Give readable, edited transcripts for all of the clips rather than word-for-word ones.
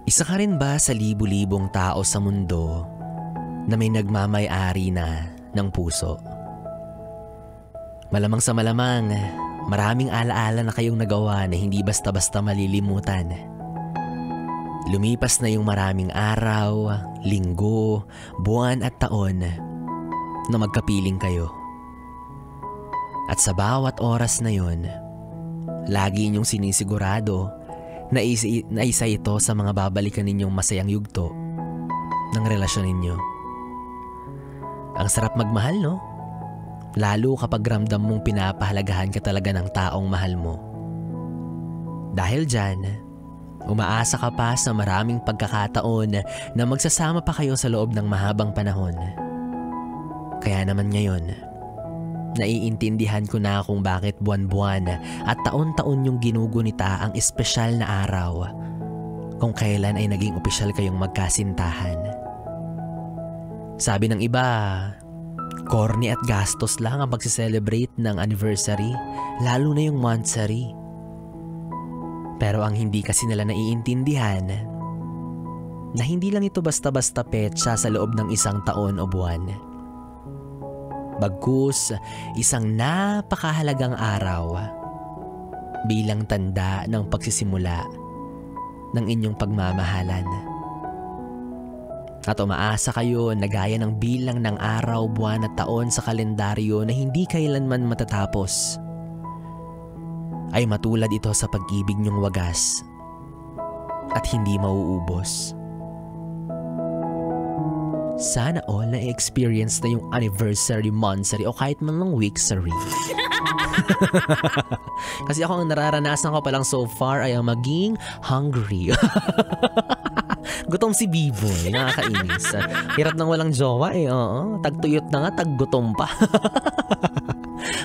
isa ka rin ba sa libu-libong tao sa mundo na may nagmamay-ari na ng puso? Malamang sa malamang, maraming alaala na kayong nagawa na hindi basta-basta malilimutan. Lumipas na yung maraming araw, linggo, buwan at taon na magkapiling kayo. At sa bawat oras na yon, lagi inyong sinisigurado na isa ito sa mga babalikan ninyong masayang yugto ng relasyon ninyo. Ang sarap magmahal, no? Lalo kapag ramdam mong pinapahalagahan ka talaga ng taong mahal mo. Dahil dyan, umaasa ka pa sa maraming pagkakataon na magsasama pa kayo sa loob ng mahabang panahon. Kaya naman ngayon, naiintindihan ko na kung bakit buwan-buwan at taon-taon yung ginugunita ang espesyal na araw kung kailan ay naging opisyal kayong magkasintahan. Sabi ng iba, corny at gastos lang ang pagsiselebrate ng anniversary, lalo na yung monthsary. Pero ang hindi kasi nila naiintindihan na hindi lang ito basta-basta petsa sa loob ng isang taon o buwan. Bagkus, isang napakahalagang araw bilang tanda ng pagsisimula ng inyong pagmamahalan. At umaasa kayo na gaya ng bilang ng araw, buwan at taon sa kalendaryo na hindi kailanman matatapos, ay matulad ito sa pag-ibig niyong wagas at hindi mauubos. Sana all na-experience na yung anniversary, monthsary o kahit man lang weeksary. Kasi ako ang nararanasan ko pa lang so far ay ang maging hungry. Gutom si Biboy, nakakainis. Hirap nang walang jowa eh, oo. Tagtuyot na nga, taggutom pa.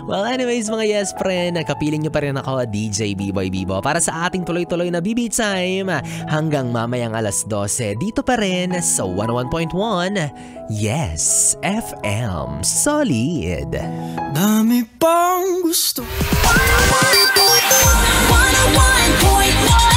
Well, anyways mga yes friend, kapiling nyo pa rin ako, DJ B-Boy Bibo, para sa ating tuloy-tuloy na BB Time hanggang mamayang alas 12 dito pa rin sa 101.1 Yes FM. Solid. Dami pang gusto. 101.1